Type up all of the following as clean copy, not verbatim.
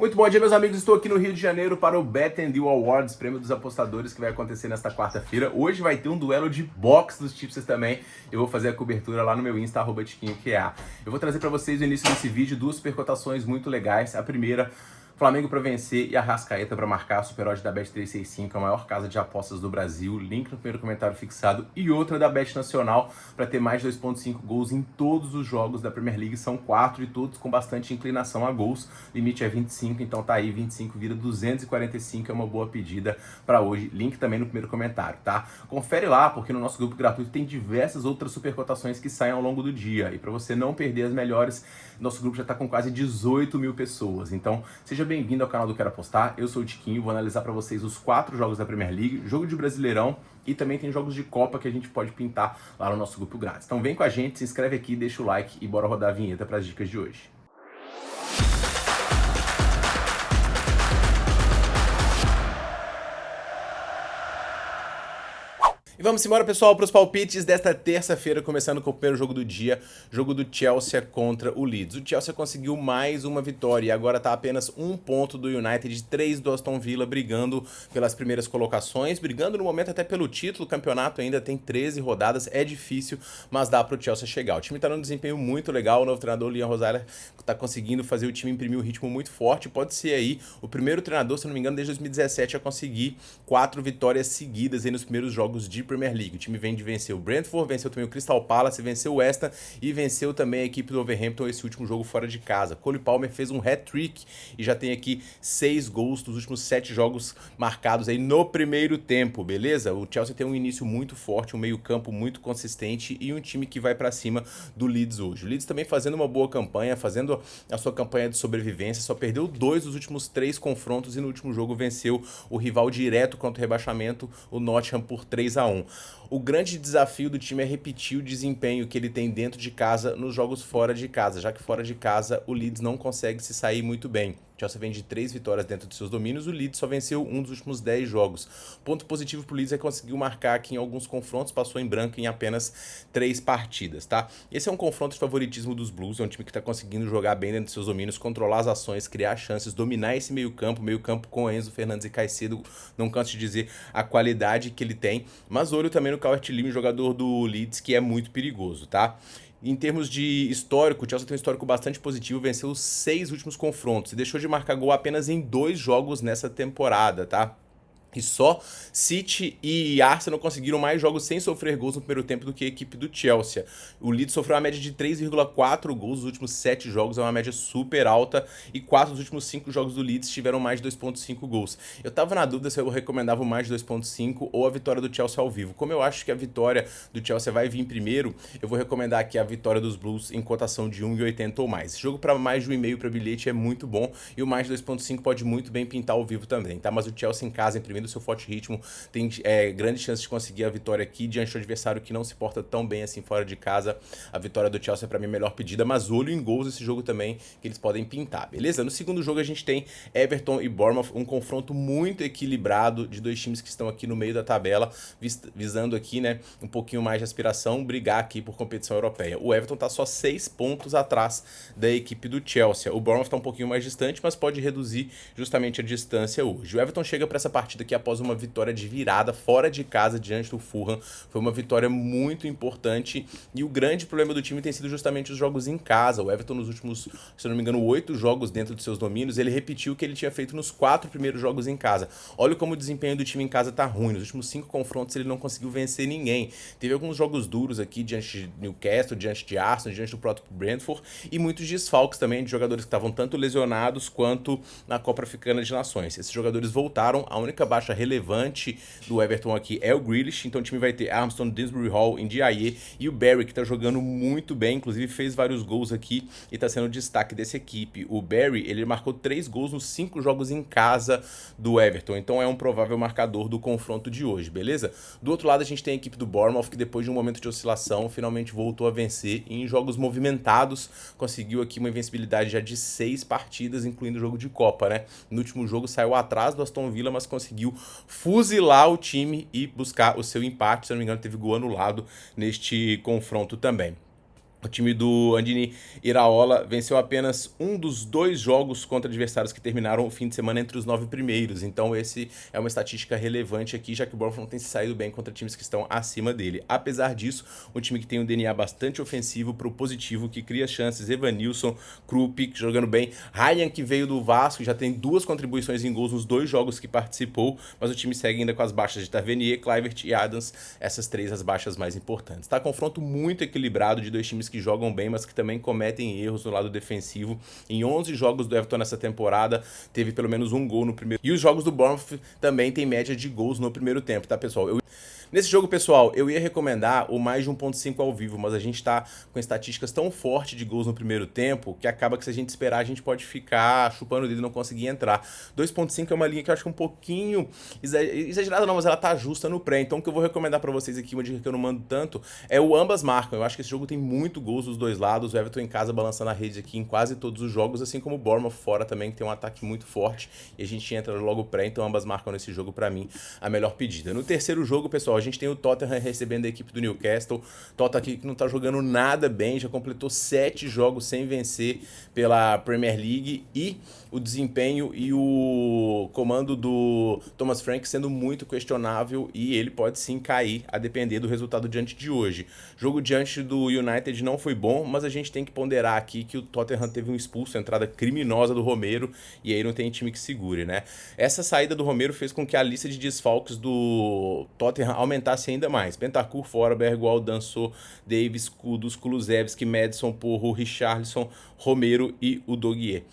Muito bom dia, meus amigos. Estou aqui no Rio de Janeiro para o Bet&Deal Awards, prêmio dos apostadores, que vai acontecer nesta quarta-feira. Hoje vai ter um duelo de boxe dos tipsters também. Eu vou fazer a cobertura lá no meu Insta, @tiquinhoqa. Eu vou trazer para vocês no início desse vídeo duas super cotações muito legais. A primeira, Flamengo para vencer e Arrascaeta para marcar, a super odd da Bet365, a maior casa de apostas do Brasil, link no primeiro comentário fixado, e outra da Bet Nacional para ter mais 2,5 gols em todos os jogos da Premier League, são 4 e todos com bastante inclinação a gols, limite é 25, então tá aí, 25 vira 245, é uma boa pedida para hoje, link também no primeiro comentário, tá? Confere lá, porque no nosso grupo gratuito tem diversas outras super cotações que saem ao longo do dia, e para você não perder as melhores, nosso grupo já tá com quase 18 mil pessoas, então seja bem-vindo ao canal do Quero Apostar. Eu sou o Tiquinho, vou analisar para vocês os 4 jogos da Premier League, jogo de Brasileirão e também tem jogos de Copa que a gente pode pintar lá no nosso grupo grátis. Então vem com a gente, se inscreve aqui, deixa o like e bora rodar a vinheta para as dicas de hoje. E vamos embora, pessoal, para os palpites desta terça-feira, começando com o primeiro jogo do dia, jogo do Chelsea contra o Leeds. O Chelsea conseguiu mais uma vitória e agora está apenas um ponto do United, 3 do Aston Villa, brigando pelas primeiras colocações, brigando no momento até pelo título. O campeonato ainda tem 13 rodadas, é difícil, mas dá para o Chelsea chegar. O time está num desempenho muito legal, o novo treinador, Leon Rosales, está conseguindo fazer o time imprimir um ritmo muito forte. Pode ser aí o primeiro treinador, se não me engano, desde 2017 a conseguir 4 vitórias seguidas aí nos primeiros jogos de Premier League. O time vem de vencer o Brentford, venceu também o Crystal Palace, venceu o West Ham e venceu também a equipe do Wolverhampton esse último jogo fora de casa. Cole Palmer fez um hat-trick e já tem aqui 6 gols dos últimos 7 jogos marcados aí no primeiro tempo, beleza? O Chelsea tem um início muito forte, um meio-campo muito consistente e um time que vai pra cima do Leeds hoje. O Leeds também fazendo uma boa campanha, fazendo a sua campanha de sobrevivência, só perdeu 2 dos últimos 3 confrontos e no último jogo venceu o rival direto contra o rebaixamento, o Nottingham, por 3-1. O grande desafio do time é repetir o desempenho que ele tem dentro de casa nos jogos fora de casa, já que fora de casa o Leeds não consegue se sair muito bem. O Chelsea vem de 3 vitórias dentro de seus domínios, o Leeds só venceu um dos últimos 10 jogos. Ponto positivo pro Leeds é que conseguiu marcar aqui em alguns confrontos, passou em branco em apenas 3 partidas, tá? Esse é um confronto de favoritismo dos Blues, é um time que tá conseguindo jogar bem dentro de seus domínios, controlar as ações, criar chances, dominar esse meio-campo com Enzo Fernandes e Caicedo, não canso de dizer a qualidade que ele tem, mas olho também no Calvert-Lewin, jogador do Leeds, que é muito perigoso, tá? Em termos de histórico, o Chelsea tem um histórico bastante positivo, venceu os 6 últimos confrontos e deixou de marcar gol apenas em 2 jogos nessa temporada, tá? E só City e Arsenal conseguiram mais jogos sem sofrer gols no primeiro tempo do que a equipe do Chelsea. O Leeds sofreu uma média de 3,4 gols nos últimos 7 jogos, é uma média super alta, e 4 dos últimos 5 jogos do Leeds tiveram mais de 2,5 gols. Eu tava na dúvida se eu recomendava o mais de 2,5 ou a vitória do Chelsea ao vivo. Como eu acho que a vitória do Chelsea vai vir primeiro, eu vou recomendar aqui a vitória dos Blues em cotação de 1,80 ou mais. Esse jogo para mais de 1,5 para bilhete é muito bom, e o mais de 2,5 pode muito bem pintar ao vivo também, tá? Mas o Chelsea em casa, em primeiro do seu forte ritmo, tem grande chance de conseguir a vitória aqui diante do adversário que não se porta tão bem assim fora de casa. A vitória do Chelsea é para mim a melhor pedida, mas olho em gols esse jogo também, que eles podem pintar, beleza? No segundo jogo a gente tem Everton e Bournemouth, um confronto muito equilibrado de 2 times que estão aqui no meio da tabela, visando aqui, né, um pouquinho mais de aspiração, brigar aqui por competição europeia. O Everton tá só 6 pontos atrás da equipe do Chelsea. O Bournemouth tá um pouquinho mais distante, mas pode reduzir justamente a distância hoje. O Everton chega para essa partida aqui após uma vitória de virada fora de casa diante do Fulham. Foi uma vitória muito importante e o grande problema do time tem sido justamente os jogos em casa. O Everton nos últimos, se não me engano, 8 jogos dentro de seus domínios, ele repetiu o que ele tinha feito nos 4 primeiros jogos em casa. Olha como o desempenho do time em casa tá ruim. Nos últimos 5 confrontos ele não conseguiu vencer ninguém. Teve alguns jogos duros aqui diante de Newcastle, diante de Arsenal, diante do próprio Brentford e muitos desfalques também de jogadores que estavam tanto lesionados quanto na Copa Africana de Nações. Esses jogadores voltaram, a única baixa relevante do Everton aqui é o Grealish, então o time vai ter Armstrong, Dinsbury Hall, Ndiaye e o Barry, que tá jogando muito bem, inclusive fez vários gols aqui e tá sendo o destaque dessa equipe. O Barry, ele marcou 3 gols nos 5 jogos em casa do Everton, então é um provável marcador do confronto de hoje, beleza? Do outro lado a gente tem a equipe do Bournemouth, que depois de um momento de oscilação, finalmente voltou a vencer e em jogos movimentados conseguiu aqui uma invencibilidade já de 6 partidas, incluindo o jogo de Copa, né? No último jogo saiu atrás do Aston Villa, mas conseguiu fuzilar o time e buscar o seu empate. Se não me engano, teve gol anulado neste confronto também. O time do Andini Iraola venceu apenas um dos 2 jogos contra adversários que terminaram o fim de semana entre os 9 primeiros. Então esse é uma estatística relevante aqui, já que o Bournemouth não tem se saído bem contra times que estão acima dele. Apesar disso, um time que tem um DNA bastante ofensivo, propositivo, que cria chances. Evanilson, Krupik jogando bem. Ryan, que veio do Vasco, já tem 2 contribuições em gols nos 2 jogos que participou, mas o time segue ainda com as baixas de Tavernier, Kluivert e Adams, essas 3 as baixas mais importantes. Tá confronto muito equilibrado de 2 times que jogam bem, mas que também cometem erros no lado defensivo. Em 11 jogos do Everton nessa temporada, teve pelo menos um gol no primeiro. E os jogos do Bournemouth também tem média de gols no primeiro tempo, tá, pessoal? Nesse jogo, pessoal, eu ia recomendar o mais de 1.5 ao vivo, mas a gente tá com estatísticas tão fortes de gols no primeiro tempo que acaba que se a gente esperar, a gente pode ficar chupando o dedo e não conseguir entrar. 2.5 é uma linha que eu acho um pouquinho exagerada não, mas ela tá justa no pré. Então o que eu vou recomendar pra vocês aqui, uma dica que eu não mando tanto, é o ambas marcam. Eu acho que esse jogo tem muito gols dos dois lados. O Everton em casa balançando a rede aqui em quase todos os jogos, assim como o Bournemouth fora também, que tem um ataque muito forte. E a gente entra logo pré, então ambas marcam nesse jogo pra mim a melhor pedida. No terceiro jogo, pessoal, a gente tem o Tottenham recebendo a equipe do Newcastle. Tottenham aqui que não tá jogando nada bem, já completou 7 jogos sem vencer pela Premier League, e o desempenho e o comando do Thomas Frank sendo muito questionável, e ele pode sim cair a depender do resultado diante de hoje. Jogo diante do United não foi bom, mas a gente tem que ponderar aqui que o Tottenham teve um expulso, entrada criminosa do Romero, e aí não tem time que segure, né? Essa saída do Romero fez com que a lista de desfalques do Tottenham aumentasse ainda mais. Bentancur fora, Bergwall, Danso, Davis, Kudus, Kulusevski, Maddison, Porro, Richarlison, Romero e o Doguier.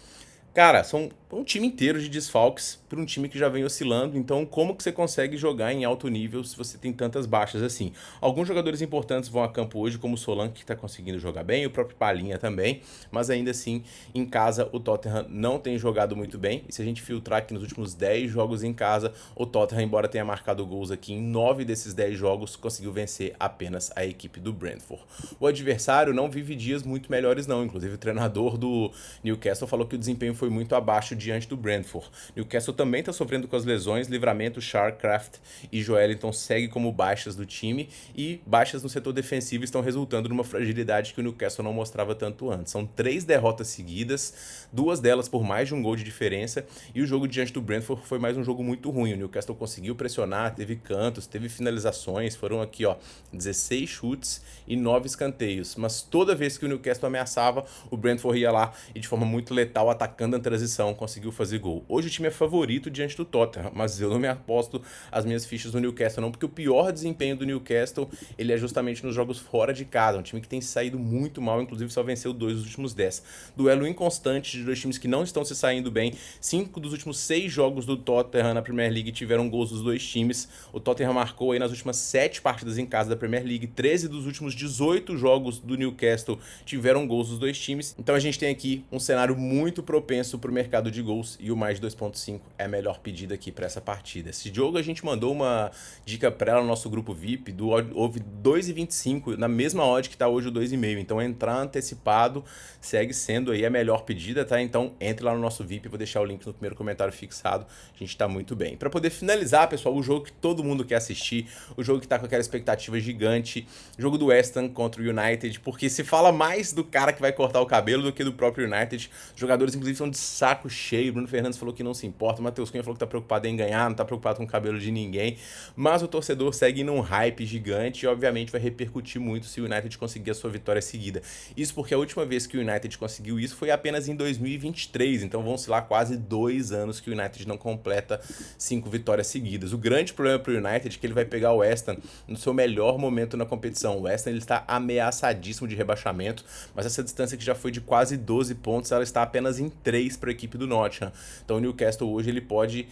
Cara, são um time inteiro de desfalques para um time que já vem oscilando. Então, como que você consegue jogar em alto nível se você tem tantas baixas assim? Alguns jogadores importantes vão a campo hoje, como o Solanke, que está conseguindo jogar bem, o próprio Palhinha também, mas ainda assim, em casa, o Tottenham não tem jogado muito bem. E se a gente filtrar aqui nos últimos 10 jogos em casa, o Tottenham, embora tenha marcado gols aqui em 9 desses 10 jogos, conseguiu vencer apenas a equipe do Brentford. O adversário não vive dias muito melhores não, inclusive o treinador do Newcastle falou que o desempenho foi muito abaixo diante do Brentford. Newcastle também está sofrendo com as lesões, Livramento, Sharcraft e Joelinton seguem como baixas do time, e baixas no setor defensivo estão resultando numa fragilidade que o Newcastle não mostrava tanto antes. São 3 derrotas seguidas, 2 delas por mais de um gol de diferença, e o jogo diante do Brentford foi mais um jogo muito ruim. O Newcastle conseguiu pressionar, teve cantos, teve finalizações, foram aqui, ó, 16 chutes e 9 escanteios, mas toda vez que o Newcastle ameaçava, o Brentford ia lá e de forma muito letal, atacando a transição, conseguiu fazer gol. Hoje o time é favorito diante do Tottenham, mas eu não me aposto as minhas fichas no Newcastle não, porque o pior desempenho do Newcastle, ele é justamente nos jogos fora de casa, um time que tem saído muito mal, inclusive só venceu 2 dos últimos 10. Duelo inconstante de 2 times que não estão se saindo bem. 5 dos últimos 6 jogos do Tottenham na Premier League tiveram gols dos 2 times. O Tottenham marcou aí nas últimas 7 partidas em casa da Premier League, 13 dos últimos 18 jogos do Newcastle tiveram gols dos 2 times. Então a gente tem aqui um cenário muito propenso para o mercado de gols, e o mais de 2.5 é a melhor pedida aqui para essa partida. Esse jogo a gente mandou uma dica para ela no nosso grupo VIP, houve 2,25 na mesma odd que está hoje o 2,5, então entrar antecipado segue sendo aí a melhor pedida, tá? Então entre lá no nosso VIP, vou deixar o link no primeiro comentário fixado, a gente tá muito bem. Para poder finalizar, pessoal, o jogo que todo mundo quer assistir, o jogo que tá com aquela expectativa gigante, jogo do West Ham contra o United, porque se fala mais do cara que vai cortar o cabelo do que do próprio United. Os jogadores inclusive são de saco cheio. Bruno Fernandes falou que não se importa, o Matheus Cunha falou que tá preocupado em ganhar, não tá preocupado com o cabelo de ninguém, mas o torcedor segue num hype gigante e obviamente vai repercutir muito se o United conseguir a sua vitória seguida. Isso porque a última vez que o United conseguiu isso foi apenas em 2023, então vão se lá quase 2 anos que o United não completa 5 vitórias seguidas. O grande problema pro United é que ele vai pegar o West Ham no seu melhor momento na competição. O West Ham, ele está ameaçadíssimo de rebaixamento, mas essa distância que já foi de quase 12 pontos, ela está apenas em 3 para a equipe do Nottingham. Então o Newcastle hoje ele pode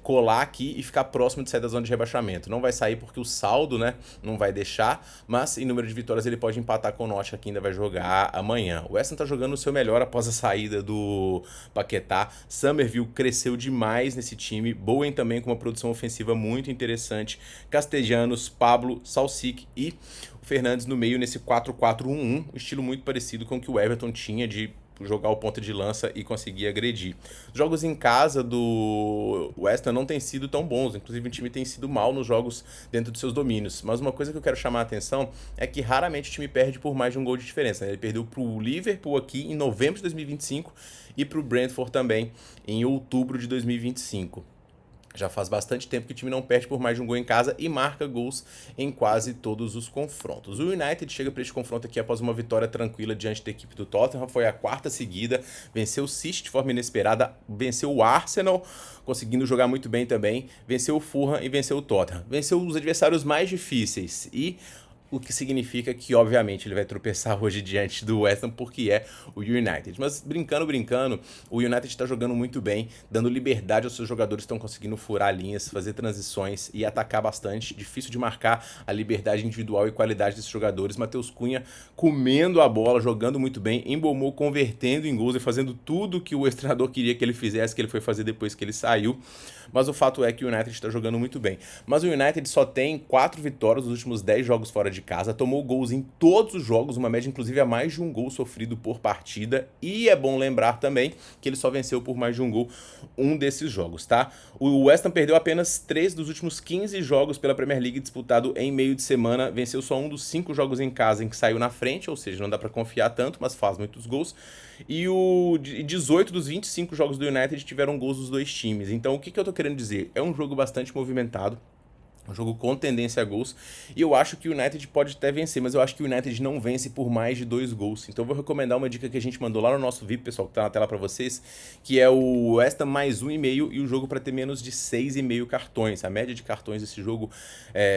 colar aqui e ficar próximo de sair da zona de rebaixamento. Não vai sair porque o saldo, né, não vai deixar, mas em número de vitórias ele pode empatar com o Nottingham, que ainda vai jogar amanhã. O West Ham tá jogando o seu melhor após a saída do Paquetá. Summerville cresceu demais nesse time. Bowen também com uma produção ofensiva muito interessante. Castellanos, Pablo, Salsic e o Fernandes no meio nesse 4-4-1-1, um estilo muito parecido com o que o Everton tinha de jogar o ponto de lança e conseguir agredir. Os jogos em casa do West Ham não têm sido tão bons, inclusive o time tem sido mal nos jogos dentro dos seus domínios. Mas uma coisa que eu quero chamar a atenção é que raramente o time perde por mais de um gol de diferença, né? Ele perdeu para o Liverpool aqui em novembro de 2025 e para o Brentford também em outubro de 2025. Já faz bastante tempo que o time não perde por mais de um gol em casa e marca gols em quase todos os confrontos. O United chega para este confronto aqui após uma vitória tranquila diante da equipe do Tottenham, foi a quarta seguida, venceu o City de forma inesperada, venceu o Arsenal, conseguindo jogar muito bem também, venceu o Fulham e venceu o Tottenham. Venceu os adversários mais difíceis e o que significa que, obviamente, ele vai tropeçar hoje diante do West Ham, porque é o United. Mas, brincando, o United está jogando muito bem, dando liberdade aos seus jogadores, estão conseguindo furar linhas, fazer transições e atacar bastante. Difícil de marcar a liberdade individual e qualidade desses jogadores. Matheus Cunha comendo a bola, jogando muito bem, Mbeumo convertendo em gols e fazendo tudo que o ex-treinador queria que ele fizesse, que ele foi fazer depois que ele saiu. Mas o fato é que o United está jogando muito bem. Mas o United só tem 4 vitórias nos últimos 10 jogos fora de casa, tomou gols em todos os jogos, uma média inclusive a mais de um gol sofrido por partida, e é bom lembrar também que ele só venceu por mais de um gol um desses jogos, tá? O West Ham perdeu apenas 3 dos últimos 15 jogos pela Premier League disputado em meio de semana, venceu só um dos 5 jogos em casa em que saiu na frente, ou seja, não dá pra confiar tanto, mas faz muitos gols, e 18 dos 25 jogos do United tiveram gols dos dois times. Então o que eu tô querendo dizer? É um jogo bastante movimentado, um jogo com tendência a gols, e eu acho que o United pode até vencer, mas eu acho que o United não vence por mais de 2 gols. Então eu vou recomendar uma dica que a gente mandou lá no nosso VIP, pessoal, que tá na tela pra vocês, que é o West Ham mais 1,5 e o jogo pra ter menos de 6,5 cartões. A média de cartões desse jogo,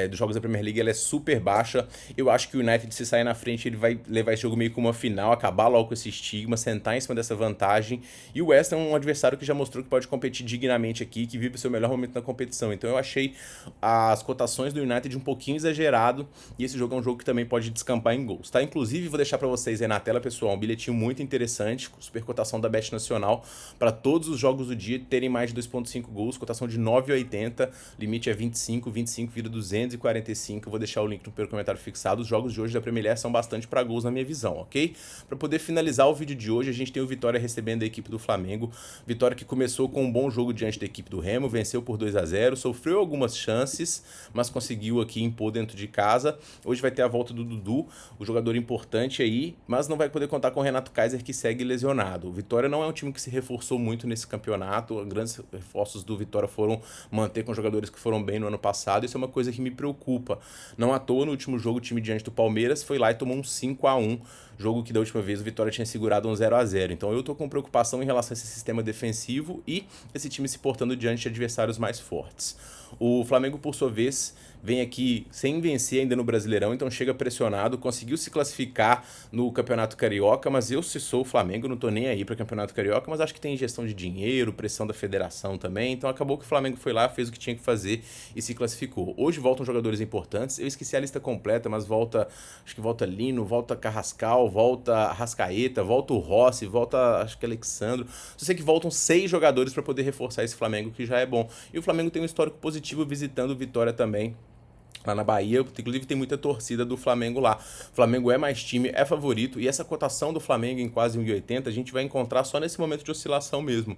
dos jogos da Premier League, ela é super baixa. Eu acho que o United, se sair na frente, ele vai levar esse jogo meio como uma final, acabar logo com esse estigma, sentar em cima dessa vantagem. E o West Ham é um adversário que já mostrou que pode competir dignamente aqui, que vive o seu melhor momento na competição. Então eu achei as cotações do United um pouquinho exagerado, e esse jogo é um jogo que também pode descampar em gols, tá? Inclusive, vou deixar pra vocês aí na tela, pessoal, um bilhetinho muito interessante, com super cotação da Bet Nacional, para todos os jogos do dia terem mais de 2,5 gols, cotação de 9,80, limite é 25 vira 245, vou deixar o link no primeiro comentário fixado. Os jogos de hoje da Premier League são bastante para gols na minha visão, ok? Para poder finalizar o vídeo de hoje, a gente tem o Vitória recebendo a equipe do Flamengo, Vitória que começou com um bom jogo diante da equipe do Remo, venceu por 2-0, sofreu algumas chances, mas conseguiu aqui impor dentro de casa. Hoje vai ter a volta do Dudu, o jogador importante aí, mas não vai poder contar com o Renato Kaiser, que segue lesionado. O Vitória não é um time que se reforçou muito nesse campeonato, grandes reforços do Vitória foram manter com jogadores que foram bem no ano passado, isso é uma coisa que me preocupa. Não à toa, no último jogo, o time diante do Palmeiras foi lá e tomou um 5-1, jogo que da última vez o Vitória tinha segurado um 0-0. Então eu tô com preocupação em relação a esse sistema defensivo e esse time se portando diante de adversários mais fortes. O Flamengo, por sua vez, vem aqui sem vencer ainda no Brasileirão, então chega pressionado, conseguiu se classificar no Campeonato Carioca, mas eu, se sou o Flamengo, não tô nem aí para Campeonato Carioca, mas acho que tem gestão de dinheiro, pressão da federação também, então acabou que o Flamengo foi lá, fez o que tinha que fazer e se classificou. Hoje voltam jogadores importantes, eu esqueci a lista completa, mas acho que volta Lino, volta Carrascal, volta Arrascaeta, volta o Rossi, volta, acho que Alexandro, só sei que voltam 6 jogadores para poder reforçar esse Flamengo, que já é bom. E o Flamengo tem um histórico positivo visitando o Vitória também, lá na Bahia, inclusive tem muita torcida do Flamengo lá. O Flamengo é mais time, é favorito, e essa cotação do Flamengo em quase 1,80 a gente vai encontrar só nesse momento de oscilação mesmo.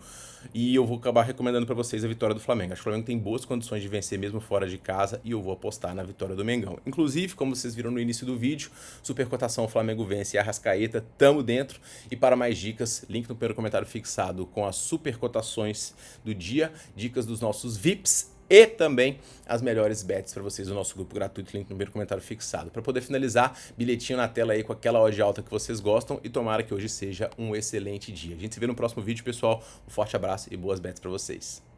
E eu vou acabar recomendando para vocês a vitória do Flamengo. Acho que o Flamengo tem boas condições de vencer mesmo fora de casa, e eu vou apostar na vitória do Mengão. Inclusive, como vocês viram no início do vídeo, super cotação, o Flamengo vence e a Arrascaeta, tamo dentro. E para mais dicas, link no primeiro comentário fixado com as super cotações do dia, dicas dos nossos VIPs, e também as melhores bets para vocês no nosso grupo gratuito, link no primeiro comentário fixado. Para poder finalizar, bilhetinho na tela aí com aquela odd alta que vocês gostam, e tomara que hoje seja um excelente dia. A gente se vê no próximo vídeo, pessoal. Um forte abraço e boas bets para vocês.